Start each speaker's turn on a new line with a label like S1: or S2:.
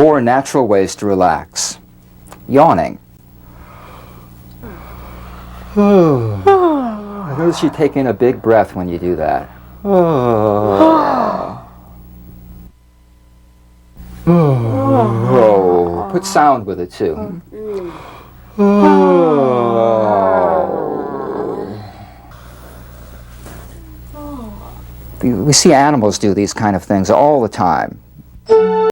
S1: 4 natural ways to relax. Yawning. Notice you take in a big breath when you do that. Put sound with it too. We see animals do these kind of things all the time.